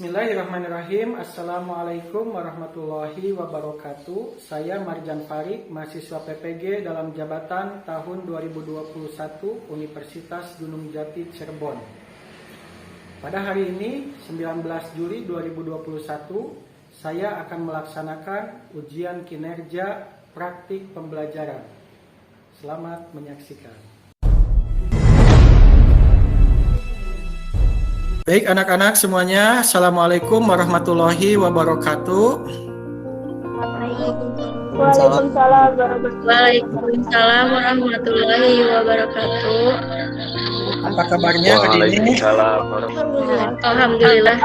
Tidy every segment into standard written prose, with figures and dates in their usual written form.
Bismillahirrahmanirrahim. Assalamualaikum warahmatullahi wabarakatuh. Saya Marjan Farid, mahasiswa PPG dalam jabatan tahun 2021 Universitas Gunung Jati Cirebon. Pada hari ini, 19 Juli 2021, saya akan melaksanakan ujian kinerja praktik pembelajaran. Selamat menyaksikan. Baik anak-anak semuanya, Assalamualaikum warahmatullahi wabarakatuh. Waalaikumsalam warahmatullahi wabarakatuh. Apa kabarnya hari ini? Alhamdulillah.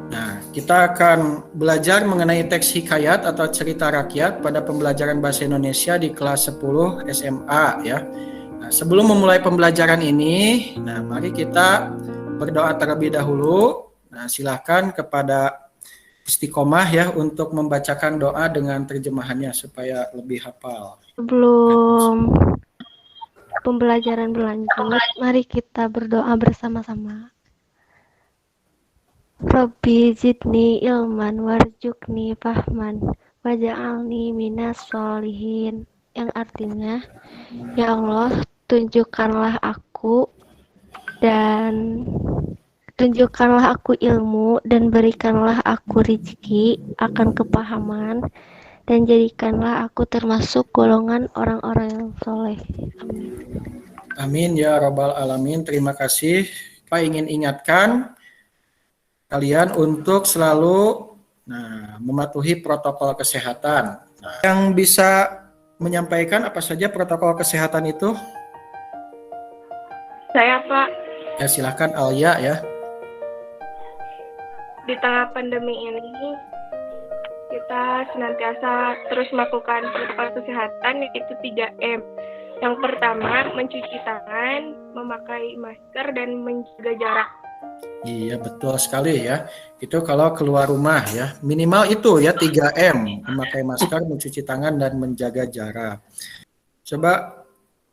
Nah, kita akan belajar mengenai teks hikayat atau cerita rakyat pada pembelajaran bahasa Indonesia di kelas 10 SMA ya. Nah, sebelum memulai pembelajaran ini, mari kita berdoa terlebih dahulu. Nah, silakan kepada Istiqomah ya untuk membacakan doa dengan terjemahannya supaya lebih hafal. Sebelum pembelajaran berlanjut, mari kita berdoa bersama-sama. Rabbi zidni ilman warjukni fahman waj'alni minas sholihin, yang artinya, ya Allah, tunjukkanlah aku ilmu dan berikanlah aku rezeki akan kepahaman dan jadikanlah aku termasuk golongan orang-orang yang soleh. Amin. Amin ya rabbal alamin. Terima kasih. Pak ingin ingatkan kalian untuk selalu mematuhi protokol kesehatan. Yang bisa menyampaikan apa saja protokol kesehatan itu? Saya, Pak. Ya, silakan Alia ya. Di tengah pandemi ini, kita senantiasa terus melakukan protokol kesehatan, yaitu 3M. Yang pertama, mencuci tangan, memakai masker, dan menjaga jarak. Iya, betul sekali ya. Itu kalau keluar rumah ya. Minimal itu ya 3M. Memakai masker, mencuci tangan, dan menjaga jarak. Coba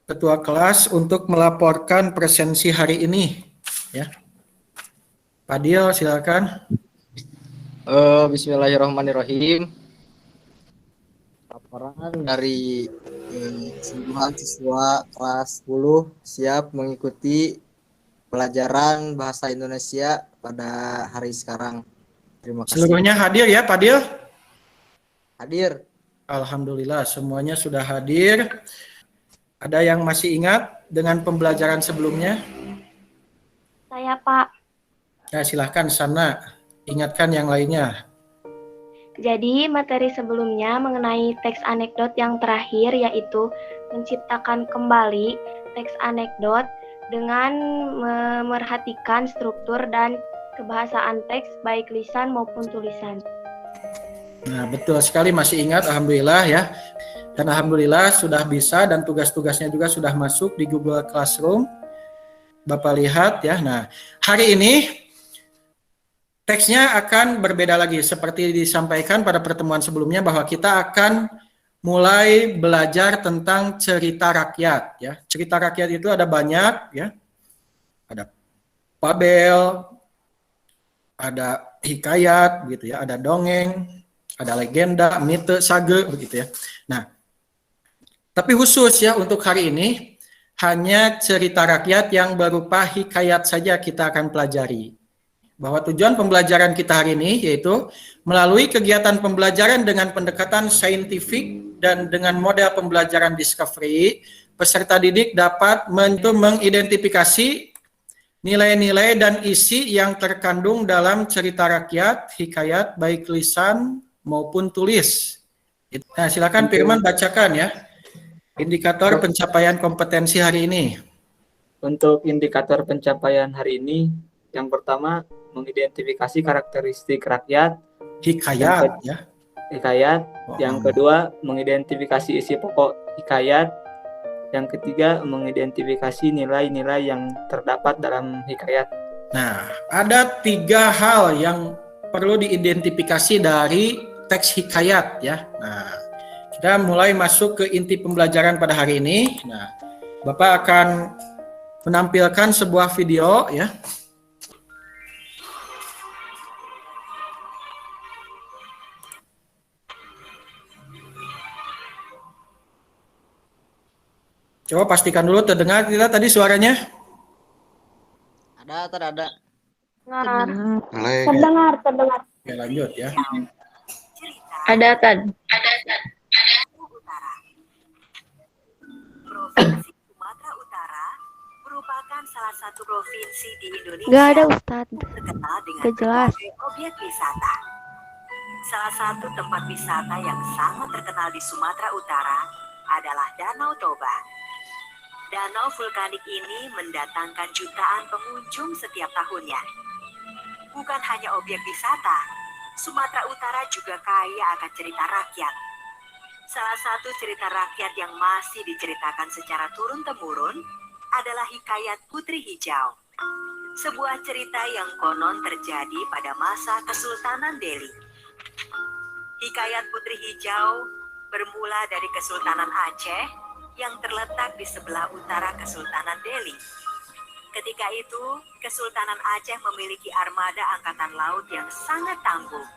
Ketua kelas untuk melaporkan presensi hari ini ya. Padil silakan. Bismillahirrahmanirrahim. Laporan dari seluruh siswa kelas 10 siap mengikuti pelajaran bahasa Indonesia pada hari sekarang. Terima kasih. Seluruhnya hadir ya, Padil? Hadir. Alhamdulillah, semuanya sudah hadir. Ada yang masih ingat dengan pembelajaran sebelumnya? Saya, Pak. Ya, silahkan Sana, ingatkan yang lainnya. Jadi, materi sebelumnya mengenai teks anekdot yang terakhir, yaitu menciptakan kembali teks anekdot dengan memerhatikan struktur dan kebahasaan teks baik lisan maupun tulisan. Nah, betul sekali masih ingat, alhamdulillah ya. Dan alhamdulillah sudah bisa dan tugas-tugasnya juga sudah masuk di Google Classroom. Bapak lihat ya. Nah, hari ini teksnya akan berbeda lagi seperti disampaikan pada pertemuan sebelumnya bahwa kita akan mulai belajar tentang cerita rakyat ya. Cerita rakyat itu ada banyak ya. Ada fabel, ada hikayat gitu ya, ada dongeng, ada legenda, mite, sage begitu ya. Nah, tapi khusus ya untuk hari ini hanya cerita rakyat yang berupa hikayat saja kita akan pelajari. Bahwa tujuan pembelajaran kita hari ini yaitu melalui kegiatan pembelajaran dengan pendekatan saintifik dan dengan model pembelajaran discovery, peserta didik dapat mengidentifikasi nilai-nilai dan isi yang terkandung dalam cerita rakyat, hikayat baik lisan maupun tulis. Nah, silakan Firman bacakan ya. Indikator pencapaian kompetensi hari ini. Untuk indikator pencapaian hari ini, yang pertama mengidentifikasi karakteristik rakyat, Hikayat ya. Hikayat. Yang kedua mengidentifikasi isi pokok hikayat. Yang ketiga mengidentifikasi nilai-nilai yang terdapat dalam hikayat. Nah, ada 3 hal yang perlu diidentifikasi dari teks hikayat ya. Nah, kita mulai masuk ke inti pembelajaran pada hari ini. Nah, Bapak akan menampilkan sebuah video ya. Coba pastikan dulu terdengar tidak tadi suaranya? Ada, ada. Terdengar. Oke, lanjut ya. Ada, Tad. Provinsi Sumatera Utara merupakan salah satu provinsi di Indonesia Gak ada Ustadz. terkenal dengan Gak jelas. berbagai objek wisata. Salah satu tempat wisata yang sangat terkenal di Sumatera Utara adalah Danau Toba. Danau vulkanik ini mendatangkan jutaan pengunjung setiap tahunnya. Bukan hanya objek wisata, Sumatera Utara juga kaya akan cerita rakyat. Salah satu cerita rakyat yang masih diceritakan secara turun-temurun adalah Hikayat Putri Hijau. Sebuah cerita yang konon terjadi pada masa Kesultanan Delhi. Hikayat Putri Hijau bermula dari Kesultanan Aceh yang terletak di sebelah utara Kesultanan Delhi. Ketika itu, Kesultanan Aceh memiliki armada angkatan laut yang sangat tangguh.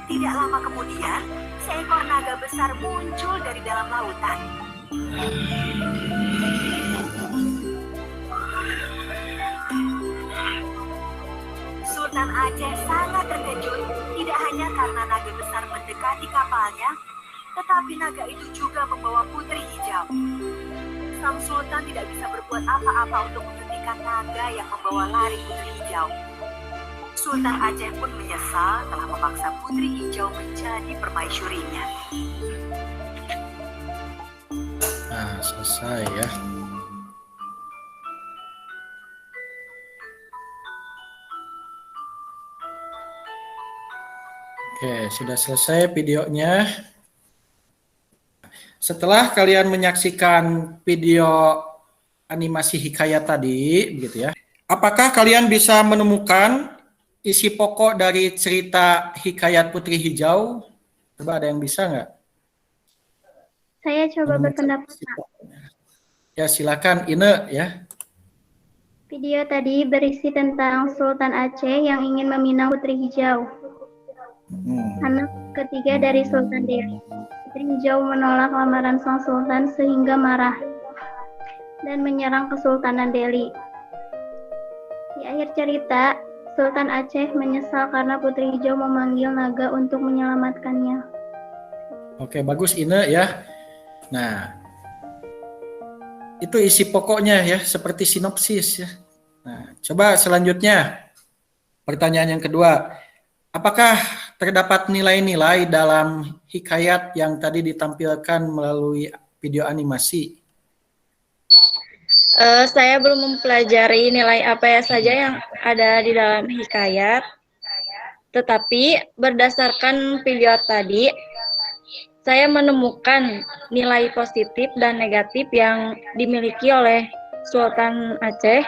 Tidak lama kemudian, seekor naga besar muncul dari dalam lautan. Sultan Aceh sangat terkejut, tidak hanya karena naga besar mendekati kapalnya, tetapi naga itu juga membawa Putri Hijau. Sang Sultan tidak bisa berbuat apa-apa untuk menghentikan naga yang membawa lari Putri Hijau. Sultan Aceh pun menyesal telah memaksa Putri Hijau menjadi permaisurinya. Nah, selesai ya. Oke, sudah selesai videonya. Setelah kalian menyaksikan video animasi hikayat tadi, begitu ya. Apakah kalian bisa menemukan isi pokok dari cerita Hikayat Putri Hijau? Coba ada yang bisa nggak? Saya coba berpendapat. Ya, silakan Ine ya. Video tadi berisi tentang Sultan Aceh yang ingin meminang Putri Hijau. Anak ketiga dari Sultan Delhi. Putri Hijau menolak lamaran sang Sultan sehingga marah dan menyerang Kesultanan Delhi. Di akhir cerita, Sultan Aceh menyesal karena Putri Hijau memanggil naga untuk menyelamatkannya. Oke, bagus Ine ya. Nah, itu isi pokoknya ya, seperti sinopsis ya. Nah, coba selanjutnya. Pertanyaan yang kedua. Apakah terdapat nilai-nilai dalam hikayat yang tadi ditampilkan melalui video animasi? Saya belum mempelajari nilai apa saja yang ada di dalam hikayat, tetapi berdasarkan video tadi, saya menemukan nilai positif dan negatif yang dimiliki oleh Sultan Aceh.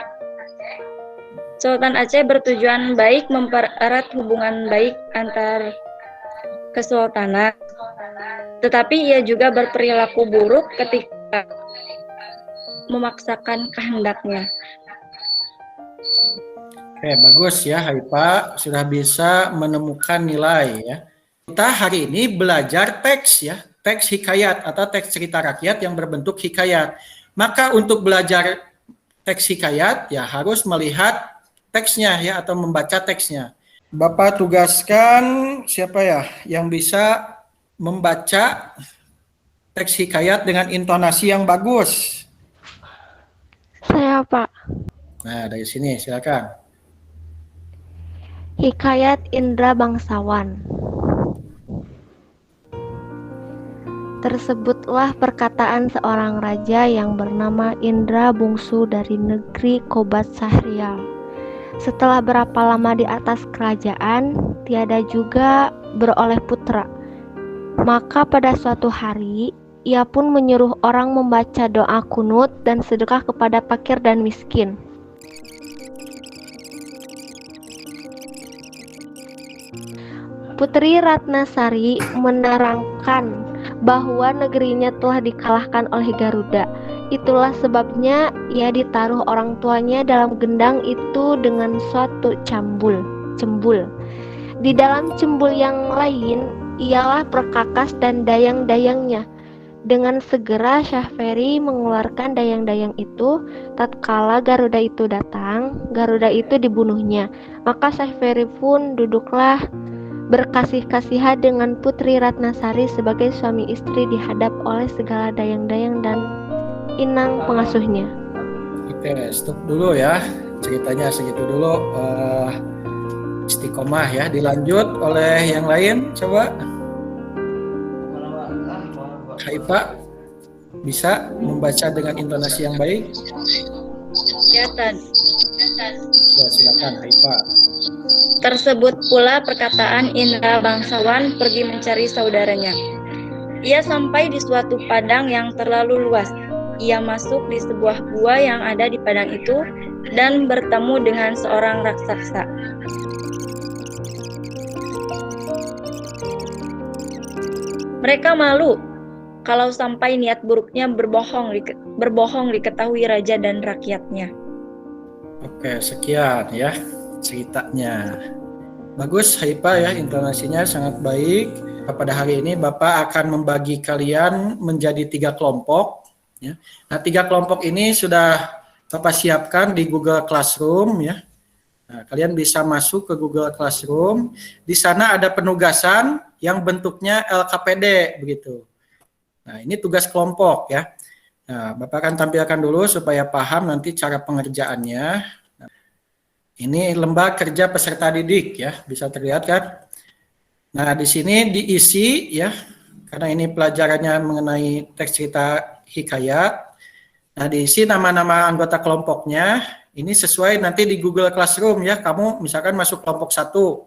Sultan Aceh bertujuan baik mempererat hubungan baik antar kesultanan, tetapi ia juga berperilaku buruk ketika memaksakan kehendaknya. Oke, bagus ya Haifa, sudah bisa menemukan nilai ya. Kita hari ini belajar teks ya, teks hikayat atau teks cerita rakyat yang berbentuk hikayat. Maka untuk belajar teks hikayat ya harus melihat teksnya ya atau membaca teksnya. Bapak tugaskan siapa ya yang bisa membaca teks hikayat dengan intonasi yang bagus. Saya, Pak. Nah, dari sini silakan. Hikayat Indra Bangsawan. Tersebutlah perkataan seorang raja yang bernama Indra Bungsu dari negeri Kobat Sahrial. Setelah berapa lama di atas kerajaan, tiada juga beroleh putra. Maka pada suatu hari, ia pun menyuruh orang membaca doa kunut dan sedekah kepada fakir dan miskin. Putri Ratnasari menerangkan bahwa negerinya telah dikalahkan oleh Garuda. Itulah sebabnya ia ditaruh orang tuanya dalam gendang itu dengan suatu cembul. Di dalam cembul yang lain ialah Perkakas dan dayang-dayangnya. Dengan segera Syahferi mengeluarkan dayang-dayang itu. Tatkala Garuda itu datang, Garuda itu dibunuhnya. Maka Syahferi pun duduklah berkasih-kasihan dengan Putri Ratnasari sebagai suami istri dihadap oleh segala dayang-dayang dan inang pengasuhnya. Oke, stop dulu ya. Ceritanya segitu dulu. Istiqomah ya. Dilanjut oleh yang lain. Coba. Haifa bisa membaca dengan intonasi yang baik? Ya, Tad. Ya, silakan Haifa. Tersebut pula perkataan Indra bangsawan pergi mencari saudaranya. Ia sampai di suatu padang yang terlalu luas. Ia masuk di sebuah gua yang ada di padang itu dan bertemu dengan seorang raksasa. Mereka malu kalau sampai niat buruknya berbohong diketahui raja dan rakyatnya. Oke, sekian ya ceritanya. Bagus Haifa ya, intonasinya sangat baik. Pada hari ini Bapak akan membagi kalian menjadi 3 kelompok ya. Nah, 3 kelompok ini sudah Bapak siapkan di Google Classroom ya. Nah, kalian bisa masuk ke Google Classroom. Di sana ada penugasan yang bentuknya LKPD begitu. Nah, ini tugas kelompok ya. Nah, Bapak akan tampilkan dulu supaya paham nanti cara pengerjaannya. Nah, ini lembar kerja peserta didik ya, bisa terlihat kan? Nah, di sini diisi ya, karena ini pelajarannya mengenai teks cerita hikayat. Nah, diisi nama-nama anggota kelompoknya. Ini sesuai nanti di Google Classroom ya. Kamu misalkan masuk kelompok 1.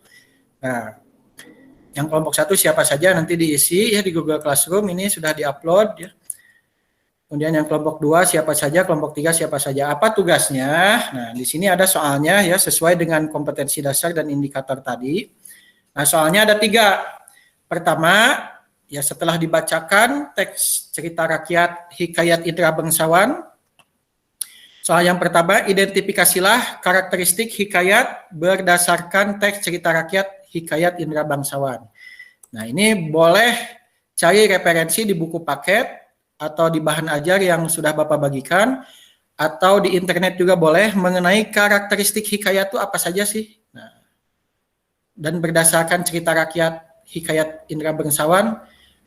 Nah, yang kelompok 1 siapa saja nanti diisi ya di Google Classroom. Ini sudah diupload ya. Kemudian yang kelompok 2 siapa saja, kelompok 3 siapa saja. Apa tugasnya? Nah, di sini ada soalnya ya sesuai dengan kompetensi dasar dan indikator tadi. Nah, soalnya ada 3. Pertama, ya setelah dibacakan teks cerita rakyat hikayat Indra Bangsawan. Soal yang pertama, identifikasilah karakteristik hikayat berdasarkan teks cerita rakyat hikayat Indra Bangsawan. Nah, ini boleh cari referensi di buku paket atau di bahan ajar yang sudah Bapak bagikan, atau di internet juga boleh mengenai karakteristik hikayat itu apa saja sih. Nah, dan berdasarkan cerita rakyat hikayat Indra Bangsawan,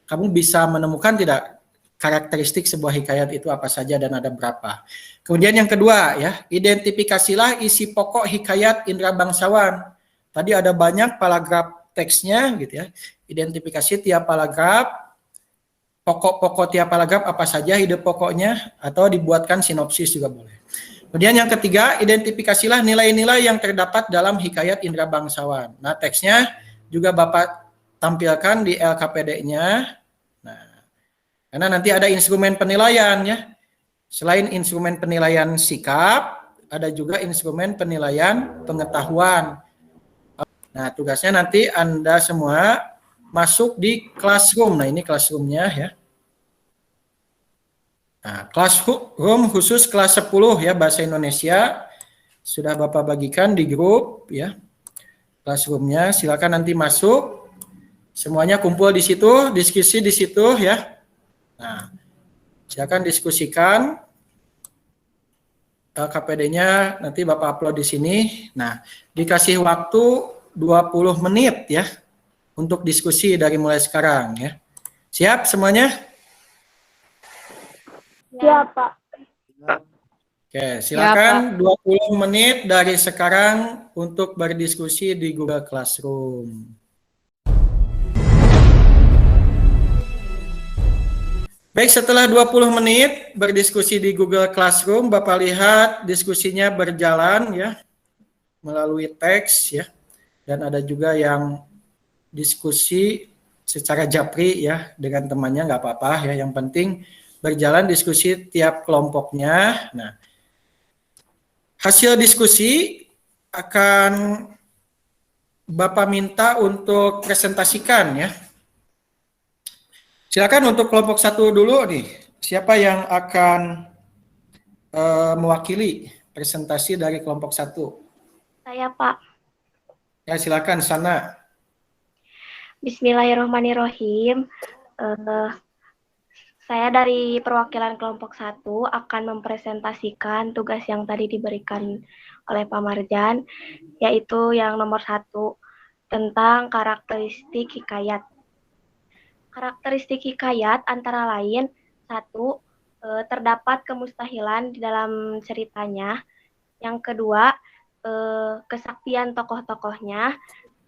kamu bisa menemukan tidak karakteristik sebuah hikayat itu apa saja dan ada berapa. Kemudian yang kedua ya, identifikasilah isi pokok hikayat Indra Bangsawan. Tadi ada banyak paragraf teksnya gitu ya. Identifikasi tiap paragraf, pokok-pokok tiap paragraf apa saja ide pokoknya, atau dibuatkan sinopsis juga boleh. Kemudian yang ketiga, identifikasilah nilai-nilai yang terdapat dalam hikayat Indra Bangsawan. Nah, teksnya juga Bapak tampilkan di LKPD-nya. Nah, karena nanti ada instrumen penilaian ya. Selain instrumen penilaian sikap, ada juga instrumen penilaian pengetahuan. Nah, tugasnya nanti Anda semua masuk di Classroom. Nah, ini Classroom-nya ya. Nah, Classroom khusus kelas 10 ya, Bahasa Indonesia. Sudah Bapak bagikan di grup ya. Classroom-nya, silakan nanti masuk. Semuanya kumpul di situ, diskusi di situ ya. Nah, silakan diskusikan. KPD-nya nanti Bapak upload di sini. Nah, dikasih waktu 20 menit ya untuk diskusi dari mulai sekarang ya. Siap semuanya? Siap, Pak. Oke, silakan 20 menit dari sekarang untuk berdiskusi di Google Classroom. Baik, setelah 20 menit berdiskusi di Google Classroom, Bapak lihat diskusinya berjalan ya melalui teks ya. Dan ada juga yang diskusi secara japri ya dengan temannya, nggak apa-apa ya. Yang penting berjalan diskusi tiap kelompoknya. Nah, hasil diskusi akan Bapak minta untuk presentasikan ya. Silakan untuk kelompok 1 dulu nih. Siapa yang akan mewakili presentasi dari kelompok 1? Saya, Pak. Ya, silakan Sana. Bismillahirrahmanirrahim. Saya dari perwakilan kelompok 1 akan mempresentasikan tugas yang tadi diberikan oleh Pak Marjan, yaitu yang nomor 1 tentang karakteristik hikayat. Karakteristik hikayat antara lain 1, terdapat kemustahilan di dalam ceritanya. Yang kedua, kesaktian tokoh-tokohnya.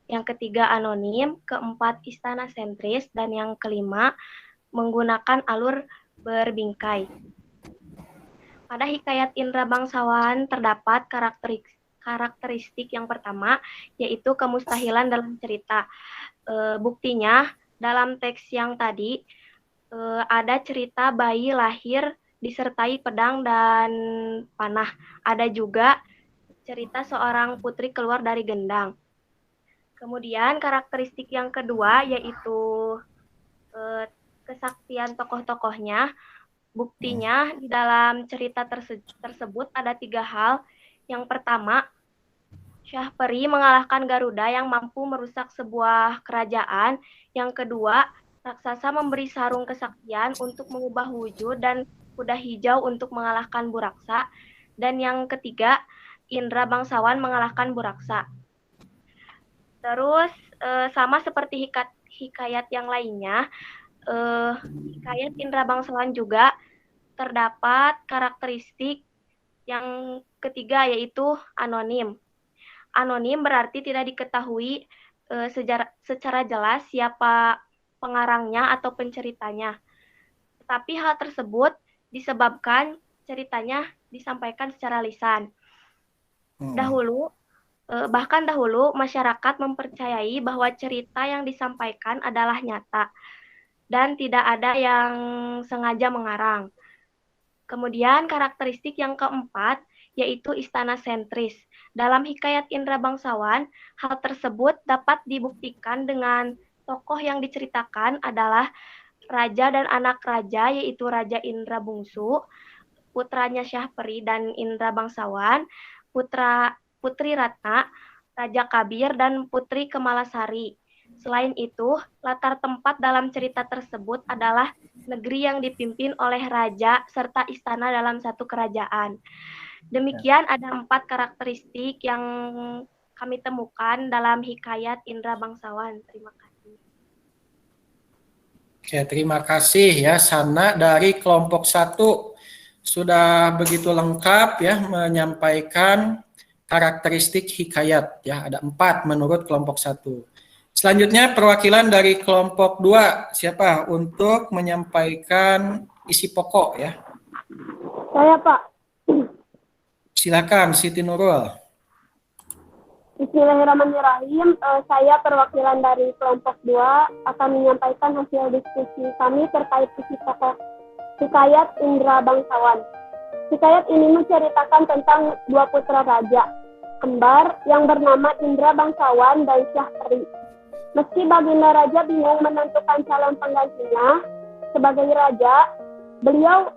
Yang ketiga, anonim. Keempat, istana sentris. Dan yang kelima, menggunakan alur berbingkai. Pada hikayat Indra Bangsawan terdapat karakteristik yang pertama, yaitu kemustahilan dalam cerita. Buktinya, dalam teks yang tadi, ada cerita bayi lahir disertai pedang dan panah. Ada juga cerita seorang putri keluar dari gendang. Kemudian karakteristik yang kedua yaitu kesaktian tokoh-tokohnya. Buktinya di dalam cerita tersebut ada 3 hal. Yang pertama, Syah Peri mengalahkan Garuda yang mampu merusak sebuah kerajaan. Yang kedua, raksasa memberi sarung kesaktian untuk mengubah wujud dan kuda hijau untuk mengalahkan Buraksa. Dan yang ketiga, Indra Bangsawan mengalahkan Buraksa. Terus sama seperti hikayat yang lainnya, hikayat Indra Bangsawan juga terdapat karakteristik yang ketiga yaitu anonim. Anonim berarti tidak diketahui secara jelas siapa pengarangnya atau penceritanya. Tetapi hal tersebut disebabkan ceritanya disampaikan secara lisan. Bahkan dahulu masyarakat mempercayai bahwa cerita yang disampaikan adalah nyata dan tidak ada yang sengaja mengarang. Kemudian karakteristik yang keempat yaitu istana sentris. Dalam hikayat Indra Bangsawan, hal tersebut dapat dibuktikan dengan tokoh yang diceritakan adalah raja dan anak raja, yaitu Raja Indra Bungsu, putranya Syah Peri dan Indra Bangsawan, Putri Ratna, Raja Kabir, dan Putri Kemalasari. Selain itu, latar tempat dalam cerita tersebut adalah negeri yang dipimpin oleh raja serta istana dalam satu kerajaan. Demikian ada 4 karakteristik yang kami temukan dalam hikayat Indra Bangsawan. Terima kasih. Oke, terima kasih ya Sana dari kelompok 1. Sudah begitu lengkap ya menyampaikan karakteristik hikayat ya. Ada 4 menurut kelompok 1. Selanjutnya perwakilan dari kelompok 2. Siapa untuk menyampaikan isi pokok ya? Saya, Pak. Silakan Siti Nurul. Bismillahirrahmanirrahim. Saya perwakilan dari kelompok 2 akan menyampaikan hasil diskusi kami terkait isi pokok hikayat Indra Bangsawan. Hikayat ini menceritakan tentang 2 putra raja kembar yang bernama Indra Bangsawan dan Syah Peri. Meski baginda raja bingung menentukan calon penggantinya sebagai raja, beliau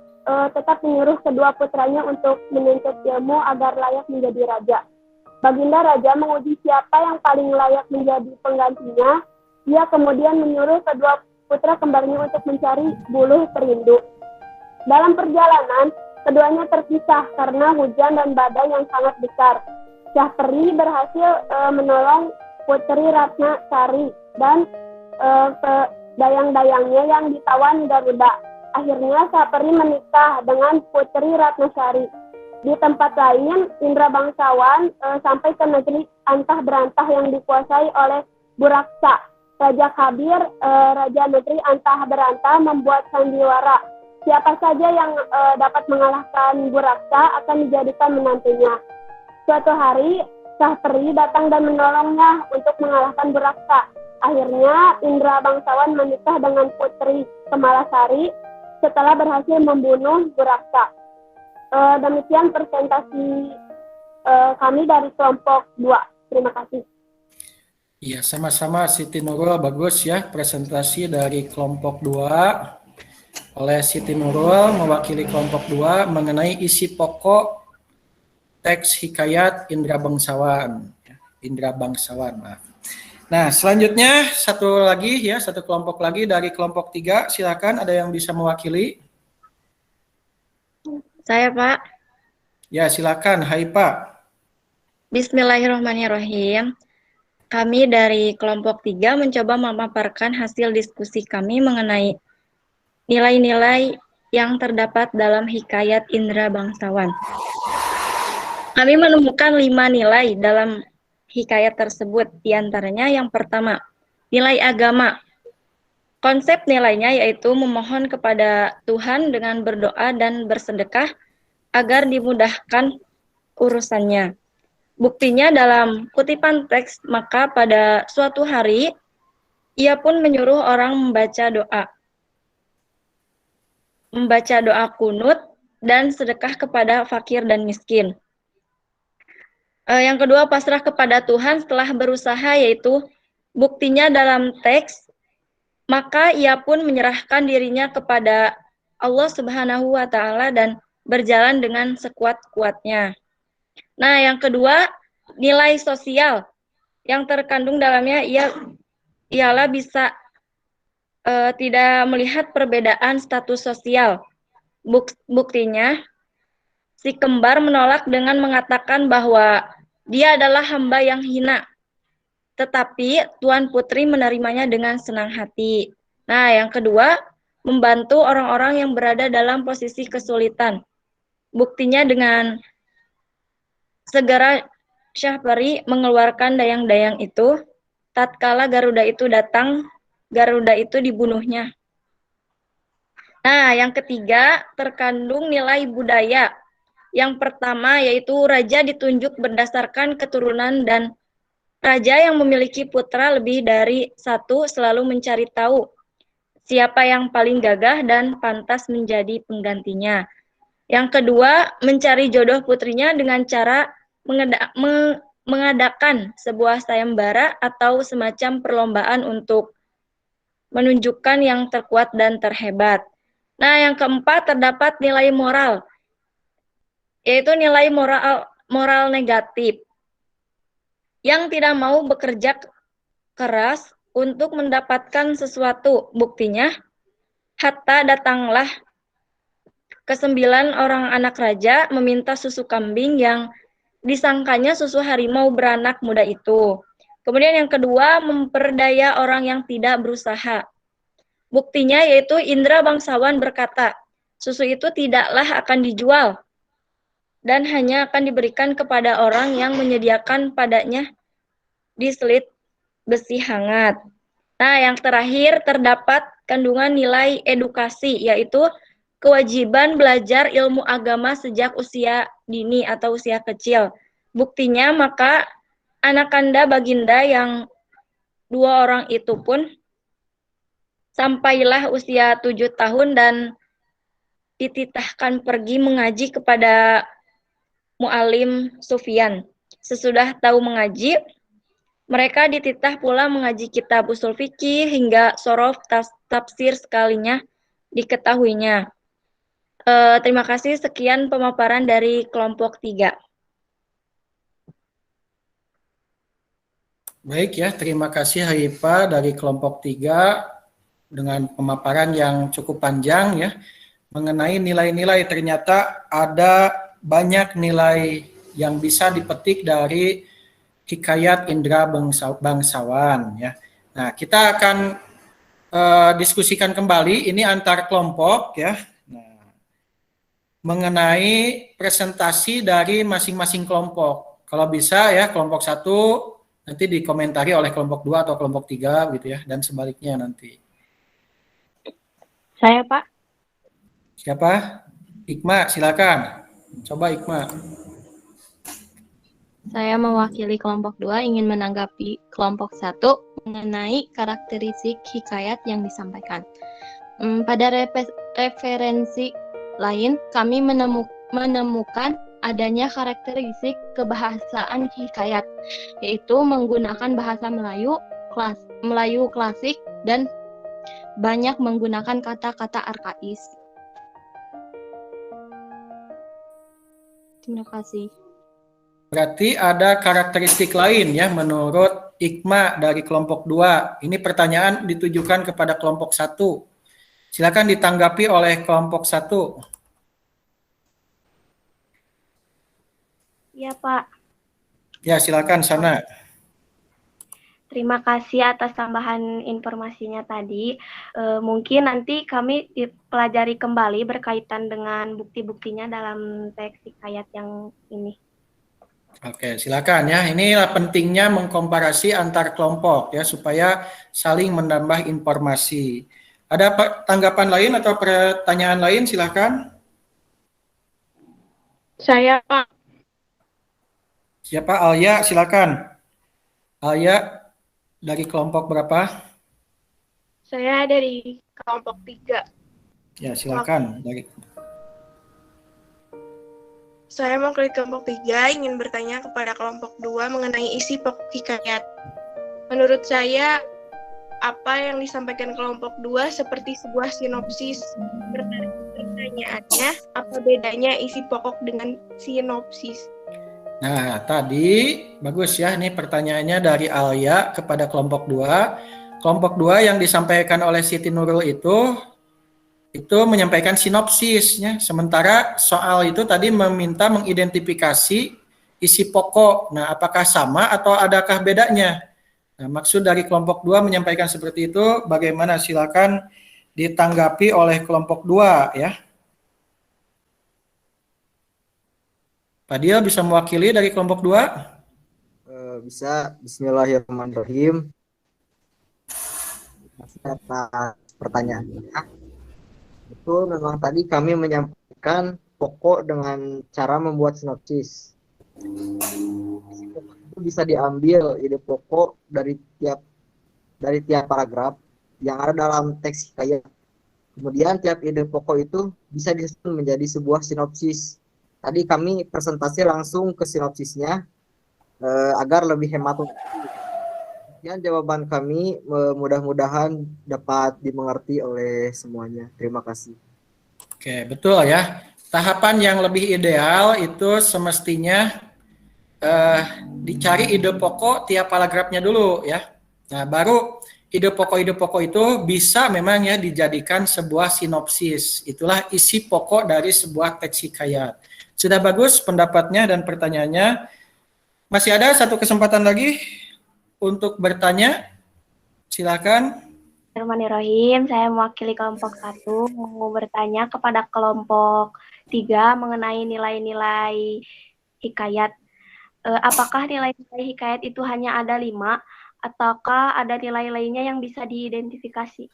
tetap menyuruh kedua putranya untuk menuntut ilmu agar layak menjadi raja. Baginda raja menguji siapa yang paling layak menjadi penggantinya. Dia kemudian menyuruh kedua putra kembarnya untuk mencari buluh perindu. Dalam perjalanan, keduanya terpisah karena hujan dan badai yang sangat besar. Syah Peri berhasil menolong Putri Ratna Sari dan dayang-dayangnya yang ditawan Garuda. Akhirnya Syah Peri menikah dengan Putri Ratnasari. Di tempat lain, Indra Bangsawan sampai ke negeri antah berantah yang dikuasai oleh Buraksa. Raja Kabir, Raja negeri antah berantah membuat sandiwara Siapa saja yang dapat mengalahkan Buraksa akan dijadikan menantunya. Suatu hari, Syah Peri datang dan menolongnya untuk mengalahkan Buraksa. Akhirnya, Indra Bangsawan menikah dengan Putri Kemalasari setelah berhasil membunuh Buraksa. Demikian presentasi kami dari kelompok 2. Terima kasih. Iya, sama-sama Siti Nurul, bagus ya presentasi dari kelompok 2 oleh Siti Nurul mewakili kelompok 2 mengenai isi pokok teks hikayat Indra Bangsawan. Indra Bangsawan, maaf. Nah, selanjutnya satu kelompok lagi dari kelompok 3, silakan ada yang bisa mewakili. Saya, Pak. Ya, silakan, hai Pak. Bismillahirrahmanirrahim. Kami dari kelompok 3 mencoba memaparkan hasil diskusi kami mengenai nilai-nilai yang terdapat dalam hikayat Indra Bangsawan. Kami menemukan 5 nilai dalam hikayat tersebut. Di antaranya yang pertama, nilai agama. Konsep nilainya yaitu memohon kepada Tuhan dengan berdoa dan bersedekah agar dimudahkan urusannya. Buktinya dalam kutipan teks, maka pada suatu hari ia pun menyuruh orang membaca doa kunut dan sedekah kepada fakir dan miskin. Yang kedua, pasrah kepada Tuhan setelah berusaha, yaitu buktinya dalam teks, maka ia pun menyerahkan dirinya kepada Allah Subhanahu wa Ta'ala dan berjalan dengan sekuat-kuatnya. Nah, yang kedua, nilai sosial yang terkandung dalamnya ialah bisa tidak melihat perbedaan status sosial. Buktinya, si kembar menolak dengan mengatakan bahwa dia adalah hamba yang hina. Tetapi Tuan Putri menerimanya dengan senang hati. Nah, yang kedua, membantu orang-orang yang berada dalam posisi kesulitan. Buktinya dengan segera Syah Peri mengeluarkan dayang-dayang itu. Tatkala Garuda itu datang, Garuda itu dibunuhnya. Nah, yang ketiga, terkandung nilai budaya. Yang pertama yaitu raja ditunjuk berdasarkan keturunan dan raja yang memiliki putra lebih dari satu selalu mencari tahu siapa yang paling gagah dan pantas menjadi penggantinya. Yang kedua, mencari jodoh putrinya dengan cara mengadakan sebuah sayembara atau semacam perlombaan untuk menunjukkan yang terkuat dan terhebat. Nah, yang keempat, terdapat nilai moral, yaitu nilai moral negatif yang tidak mau bekerja keras untuk mendapatkan sesuatu. Buktinya, hatta datanglah ke-9 orang anak raja meminta susu kambing yang disangkanya susu harimau beranak muda itu. Kemudian yang kedua, memperdaya orang yang tidak berusaha. Buktinya yaitu Indra Bangsawan berkata, susu itu tidaklah akan dijual dan hanya akan diberikan kepada orang yang menyediakan padanya diselit besi hangat. Nah, yang terakhir, terdapat kandungan nilai edukasi, yaitu kewajiban belajar ilmu agama sejak usia dini atau usia kecil. Buktinya, maka Anakanda Baginda yang 2 orang itu pun sampailah usia 7 tahun dan dititahkan pergi mengaji kepada Mu'alim Sufyan. Sesudah tahu mengaji, mereka dititah pula mengaji kitab usul fikih hingga sorof tafsir sekalinya diketahuinya. Terima kasih, sekian pemaparan dari kelompok 3. Baik ya, terima kasih Haifa dari kelompok 3 dengan pemaparan yang cukup panjang ya mengenai nilai-nilai. Ternyata ada banyak nilai yang bisa dipetik dari hikayat Indra Bangsawan ya. Nah, kita akan diskusikan kembali ini antar kelompok ya. Nah, mengenai presentasi dari masing-masing kelompok. Kalau bisa ya kelompok 1 nanti dikomentari oleh kelompok 2 atau kelompok 3 gitu ya, dan sebaliknya nanti. Saya, Pak. Siapa? Ikma, silakan. Coba Ikma. Saya mewakili kelompok 2 ingin menanggapi kelompok 1 mengenai karakteristik hikayat yang disampaikan. Pada referensi lain, kami menemukan adanya karakteristik kebahasaan hikayat, yaitu menggunakan bahasa Melayu klasik dan banyak menggunakan kata-kata arkais. Terima kasih. Berarti ada karakteristik lain ya menurut Ikma dari kelompok 2. Ini pertanyaan ditujukan kepada kelompok 1. Silakan ditanggapi oleh kelompok 1. Ya, Pak. Ya, silakan Sana. Terima kasih atas tambahan informasinya tadi. Mungkin nanti kami pelajari kembali berkaitan dengan bukti-buktinya dalam teks hikayat yang ini. Oke, silakan ya. Inilah pentingnya mengkomparasi antar kelompok ya supaya saling menambah informasi. Ada tanggapan lain atau pertanyaan lain? Silakan. Saya, Pak. Siapa? Alia, silakan. Alia dari kelompok berapa? Saya dari kelompok 3. Ya, silakan. Saya mewakili kelompok 3 ingin bertanya kepada kelompok 2 mengenai isi pokok hikayat. Menurut saya, apa yang disampaikan kelompok 2 seperti sebuah sinopsis. Pertanyaannya, apa bedanya isi pokok dengan sinopsis? Nah, tadi bagus ya, ini pertanyaannya dari Alia kepada kelompok 2. Kelompok 2 yang disampaikan oleh Siti Nurul itu menyampaikan sinopsisnya. Sementara soal itu tadi meminta mengidentifikasi isi pokok. Nah, apakah sama atau adakah bedanya? Nah, maksud dari kelompok 2 menyampaikan seperti itu, bagaimana? Silakan ditanggapi oleh kelompok 2 ya. Fadil bisa mewakili dari kelompok 2? Bisa. Bismillahirrahmanirrahim. Atas pertanyaannya. Betul, memang tadi kami menyampaikan pokok dengan cara membuat sinopsis. Itu bisa diambil ide pokok dari tiap paragraf yang ada dalam teks hikayat. Kemudian tiap ide pokok itu bisa disusun menjadi sebuah sinopsis. Tadi kami presentasi langsung ke sinopsisnya agar lebih hemat waktu. Sekian jawaban kami, mudah-mudahan dapat dimengerti oleh semuanya. Terima kasih. Oke, betul ya. Tahapan yang lebih ideal itu semestinya dicari ide pokok tiap paragrafnya dulu ya. Nah, baru ide pokok itu bisa memang ya dijadikan sebuah sinopsis. Itulah isi pokok dari sebuah teks hikayat. Sudah bagus pendapatnya dan pertanyaannya. Masih ada satu kesempatan lagi untuk bertanya. Silakan. Bismillahirrahmanirrahim. Saya mewakili kelompok 1 mau bertanya kepada kelompok 3 mengenai nilai-nilai hikayat. Apakah nilai-nilai hikayat itu hanya ada 5 ataukah ada nilai lainnya yang bisa diidentifikasi?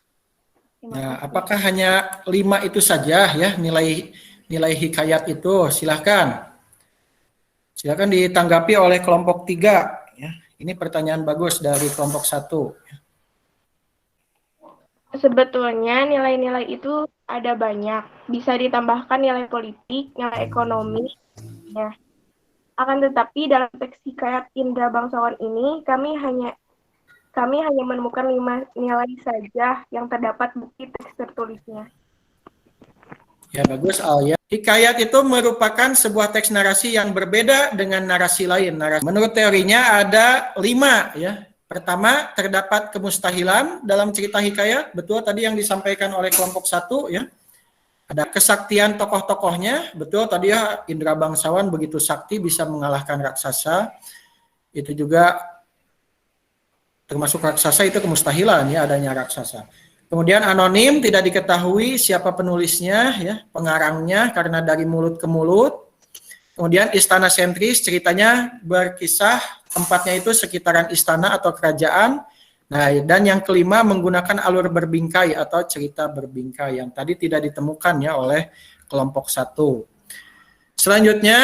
Nah, apakah hanya 5 itu saja ya nilai hikayat itu? Silakan ditanggapi oleh kelompok 3 ya. Ini pertanyaan bagus dari kelompok 1. Sebetulnya nilai-nilai itu ada banyak. Bisa ditambahkan nilai politik, nilai ekonomi. Ya. Akan tetapi dalam teks hikayat Indra Bangsawan ini kami hanya menemukan 5 nilai saja yang terdapat bukti teks tertulisnya. Ya, bagus Alia. Hikayat itu merupakan sebuah teks narasi yang berbeda dengan narasi lain. Menurut teorinya ada 5 ya. Pertama, terdapat kemustahilan dalam cerita hikayat. Betul tadi yang disampaikan oleh kelompok 1 ya. Ada kesaktian tokoh-tokohnya. Betul tadi ya, Indra Bangsawan begitu sakti bisa mengalahkan raksasa. Itu juga termasuk raksasa, itu kemustahilan ya adanya raksasa. Kemudian anonim, tidak diketahui siapa penulisnya ya, pengarangnya karena dari mulut ke mulut. Kemudian istana sentris, ceritanya berkisah tempatnya itu sekitaran istana atau kerajaan. Nah, dan yang kelima menggunakan alur berbingkai atau cerita berbingkai yang tadi tidak ditemukan ya oleh kelompok 1. Selanjutnya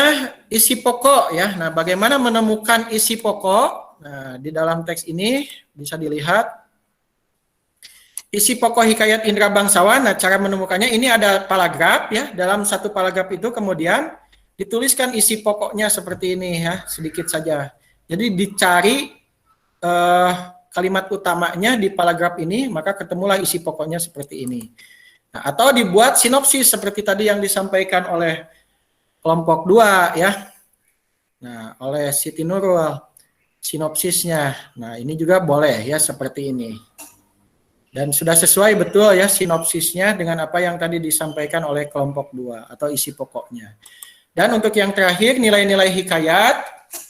isi pokok ya. Nah, bagaimana menemukan isi pokok? Nah, di dalam teks ini bisa dilihat isi pokok hikayat Indra Bangsawan. Nah, cara menemukannya ini ada paragraf ya. Dalam satu paragraf itu kemudian dituliskan isi pokoknya seperti ini ya, sedikit saja. Jadi dicari kalimat utamanya di paragraf ini, maka ketemulah isi pokoknya seperti ini. Nah, atau dibuat sinopsis seperti tadi yang disampaikan oleh kelompok 2 ya. Nah, oleh Siti Nurul sinopsisnya. Nah, ini juga boleh ya seperti ini. Dan sudah sesuai betul ya sinopsisnya dengan apa yang tadi disampaikan oleh kelompok 2 atau isi pokoknya. Dan untuk yang terakhir nilai-nilai hikayat.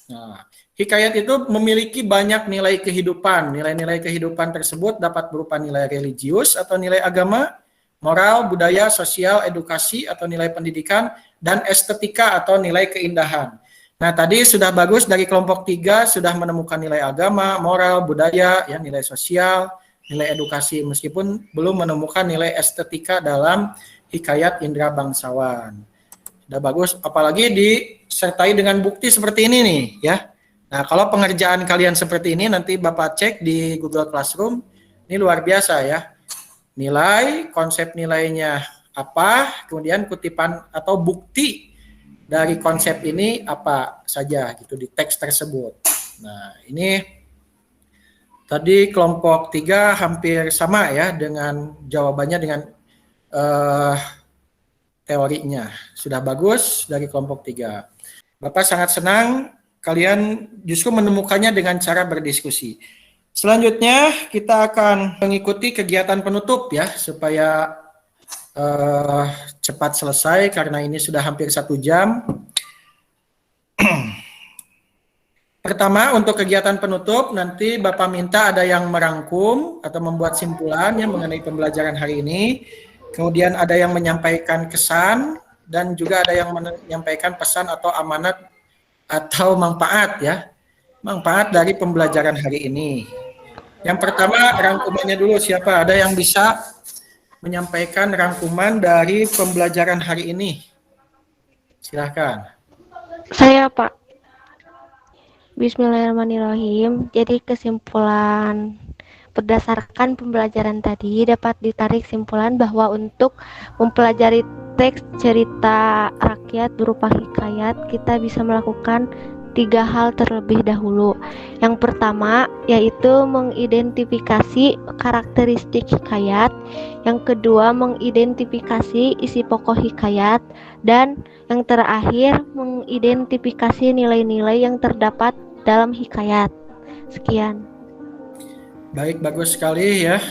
Nah, hikayat itu memiliki banyak nilai kehidupan. Nilai-nilai kehidupan tersebut dapat berupa nilai religius atau nilai agama, moral, budaya, sosial, edukasi atau nilai pendidikan, dan estetika atau nilai keindahan. Nah, tadi sudah bagus dari kelompok 3 sudah menemukan nilai agama, moral, budaya, ya, nilai sosial, nilai edukasi, meskipun belum menemukan nilai estetika dalam hikayat Indra Bangsawan. Sudah bagus, apalagi disertai dengan bukti seperti ini nih, ya. Nah, kalau pengerjaan kalian seperti ini, nanti Bapak cek di Google Classroom, ini luar biasa ya. Nilai, konsep nilainya apa, kemudian kutipan atau bukti dari konsep ini apa saja gitu di teks tersebut. Nah, ini tadi kelompok 3 hampir sama ya dengan jawabannya dengan teorinya. Sudah bagus dari kelompok 3. Bapak sangat senang kalian justru menemukannya dengan cara berdiskusi. Selanjutnya kita akan mengikuti kegiatan penutup ya supaya cepat selesai karena ini sudah hampir 1 jam. Pertama untuk kegiatan penutup nanti Bapak minta ada yang merangkum atau membuat simpulan yang mengenai pembelajaran hari ini. Kemudian ada yang menyampaikan kesan dan juga ada yang menyampaikan pesan atau amanat atau manfaat ya. Manfaat dari pembelajaran hari ini. Yang pertama rangkumannya dulu siapa? Ada yang bisa menyampaikan rangkuman dari pembelajaran hari ini? Silahkan. Saya, Pak. Bismillahirrahmanirrahim. Jadi kesimpulan berdasarkan pembelajaran tadi dapat ditarik simpulan bahwa untuk mempelajari teks cerita rakyat berupa hikayat kita bisa melakukan 3 hal terlebih dahulu. Yang pertama yaitu mengidentifikasi karakteristik hikayat, yang kedua mengidentifikasi isi pokok hikayat, dan yang terakhir mengidentifikasi nilai-nilai yang terdapat dalam hikayat. Sekian. Baik, bagus sekali ya.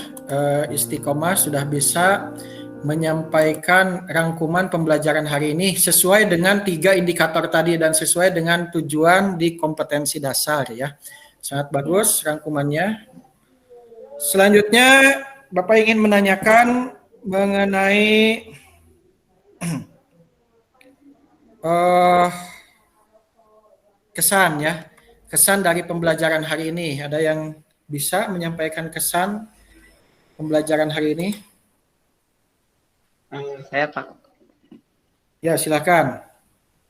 Istiqomah sudah bisa menyampaikan rangkuman pembelajaran hari ini sesuai dengan 3 indikator tadi dan sesuai dengan tujuan di kompetensi dasar ya. Sangat bagus rangkumannya. Selanjutnya Bapak ingin menanyakan mengenai kesan ya. Kesan dari pembelajaran hari ini. Ada yang bisa menyampaikan kesan pembelajaran hari ini? Saya Pak. Ya silakan.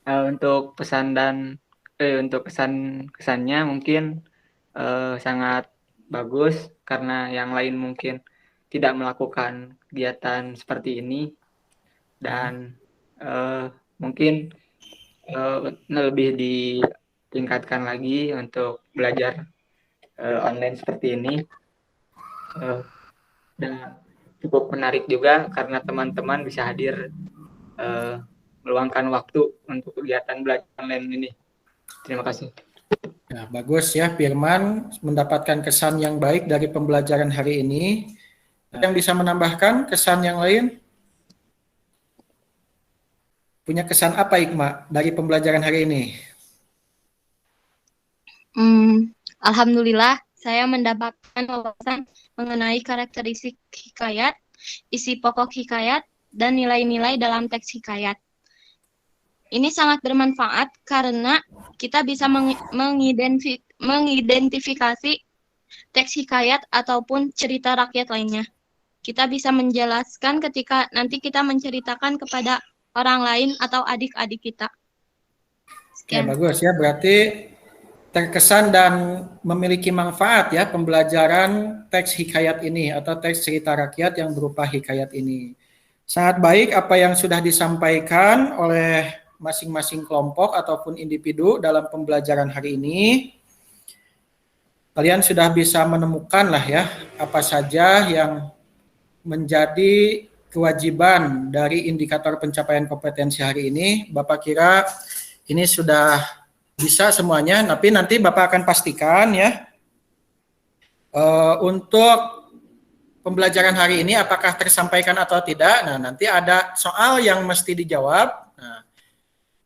Untuk pesan dan untuk kesannya mungkin sangat bagus karena yang lain mungkin tidak melakukan kegiatan seperti ini dan mungkin lebih ditingkatkan lagi untuk belajar online seperti ini dan cukup menarik juga karena teman-teman bisa hadir meluangkan waktu untuk kegiatan belajar online ini. Terima kasih. Nah, bagus ya Firman mendapatkan kesan yang baik dari pembelajaran hari ini. Yang bisa menambahkan kesan yang lain? Punya kesan apa Iqma dari pembelajaran hari ini? Alhamdulillah saya mendapatkan wawasan mengenai karakteristik hikayat, isi pokok hikayat, dan nilai-nilai dalam teks hikayat. Ini sangat bermanfaat karena kita bisa mengidentifikasi teks hikayat ataupun cerita rakyat lainnya. Kita bisa menjelaskan ketika nanti kita menceritakan kepada orang lain atau adik-adik kita. Ya, Sekian. bagus ya, berarti terkesan dan memiliki manfaat ya pembelajaran teks hikayat ini atau teks cerita rakyat yang berupa hikayat ini. Sangat baik apa yang sudah disampaikan oleh masing-masing kelompok ataupun individu dalam pembelajaran hari ini. Kalian sudah bisa menemukan lah ya apa saja yang menjadi kewajiban dari indikator pencapaian kompetensi hari ini. Bapak kira ini sudah bisa semuanya, tapi nanti Bapak akan pastikan ya untuk pembelajaran hari ini apakah tersampaikan atau tidak. Nah, nanti ada soal yang mesti dijawab. Nah,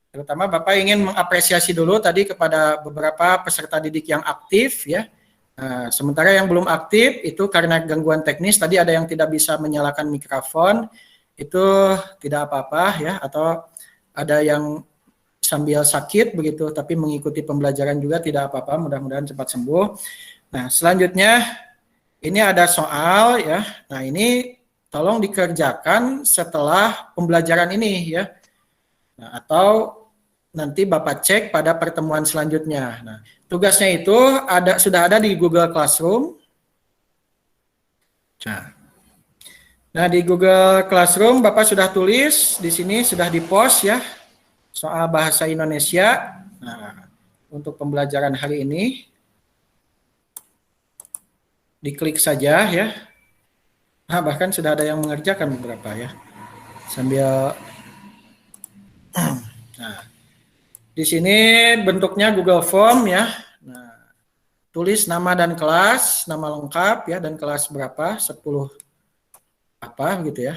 terutama Bapak ingin mengapresiasi dulu tadi kepada beberapa peserta didik yang aktif ya. Nah, sementara yang belum aktif itu karena gangguan teknis, tadi ada yang tidak bisa menyalakan mikrofon, itu tidak apa-apa ya, atau ada yang sambil sakit begitu, tapi mengikuti pembelajaran juga tidak apa-apa, mudah-mudahan cepat sembuh. Nah, selanjutnya ini ada soal ya. Nah, ini tolong dikerjakan setelah pembelajaran ini ya. Nah, atau nanti Bapak cek pada pertemuan selanjutnya. Nah, tugasnya itu sudah ada di Google Classroom. Nah, di Google Classroom Bapak sudah tulis di sini, sudah di-post ya soal bahasa Indonesia. Nah, untuk pembelajaran hari ini diklik saja ya. Nah, bahkan sudah ada yang mengerjakan beberapa ya. Sambil nah, di sini bentuknya Google Form ya. Nah, tulis nama dan kelas, nama lengkap ya, dan kelas berapa, 10 apa gitu ya.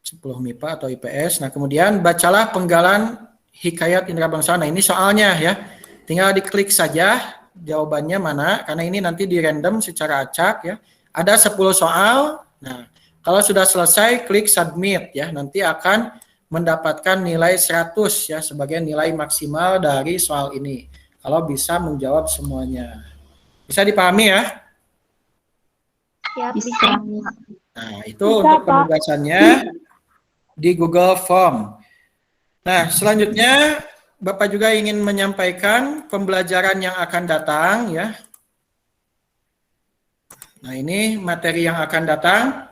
10 MIPA atau IPS. Nah, kemudian bacalah penggalan hikayat Indra Bangsawan. Nah, ini soalnya ya. Tinggal diklik saja jawabannya mana, karena ini nanti di random secara acak ya. Ada 10 soal. Nah, kalau sudah selesai klik submit ya. Nanti akan mendapatkan nilai 100 ya sebagai nilai maksimal dari soal ini. Kalau bisa menjawab semuanya. Bisa dipahami ya? Ya, Bisa. Nah, itu untuk penugasannya di Google Form. Nah, selanjutnya Bapak juga ingin menyampaikan pembelajaran yang akan datang ya. Nah, ini materi yang akan datang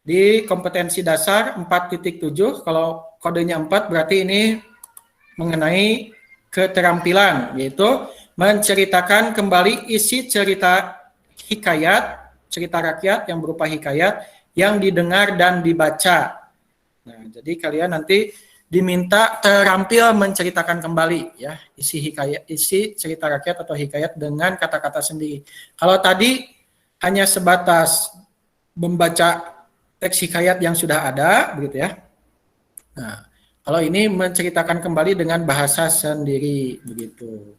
di kompetensi dasar 4.7. Kalau kodenya 4 berarti ini mengenai keterampilan, yaitu menceritakan kembali isi cerita hikayat, cerita rakyat yang berupa hikayat yang didengar dan dibaca. Nah, jadi kalian nanti diminta terampil menceritakan kembali ya isi hikayat, isi cerita rakyat atau hikayat dengan kata-kata sendiri. Kalau tadi hanya sebatas membaca teks hikayat yang sudah ada begitu ya. Nah, kalau ini menceritakan kembali dengan bahasa sendiri begitu.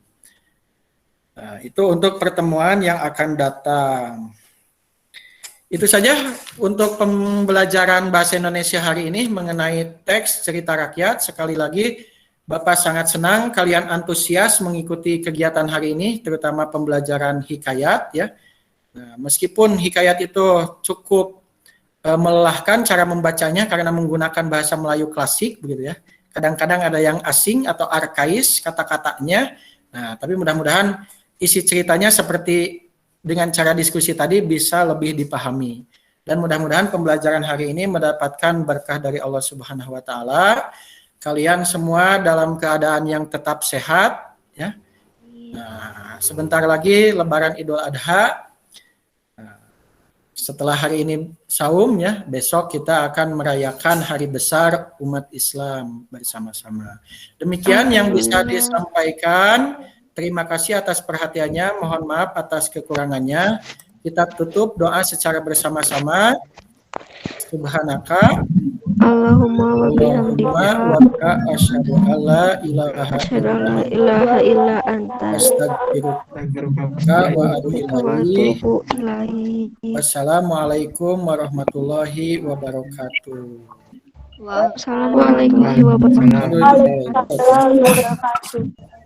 Nah, itu untuk pertemuan yang akan datang. Itu saja untuk pembelajaran bahasa Indonesia hari ini mengenai teks cerita rakyat. Sekali lagi, Bapak sangat senang kalian antusias mengikuti kegiatan hari ini, terutama pembelajaran hikayat ya. Nah, meskipun hikayat itu cukup melelahkan cara membacanya karena menggunakan bahasa Melayu klasik begitu ya. Kadang-kadang ada yang asing atau arkais kata-katanya. Nah, tapi mudah-mudahan isi ceritanya seperti dengan cara diskusi tadi bisa lebih dipahami. Dan mudah-mudahan pembelajaran hari ini mendapatkan berkah dari Allah Subhanahu wa taala. Kalian semua dalam keadaan yang tetap sehat ya. Nah, sebentar lagi lebaran Idul Adha. Nah, setelah hari ini saum ya, besok kita akan merayakan hari besar umat Islam bersama-sama. Demikian yang bisa disampaikan. Terima kasih atas perhatiannya, mohon maaf atas kekurangannya. Kita tutup doa secara bersama-sama. Subhanaka Allahumma wa bihamdika asyhadu an la ilaha illa anta astaghfiruka wa atubu ilaik. Wassalamualaikum warahmatullahi wabarakatuh. Wassalamualaikum warahmatullahi wabarakatuh. Waalaikumsalam warahmatullahi wabarakatuh.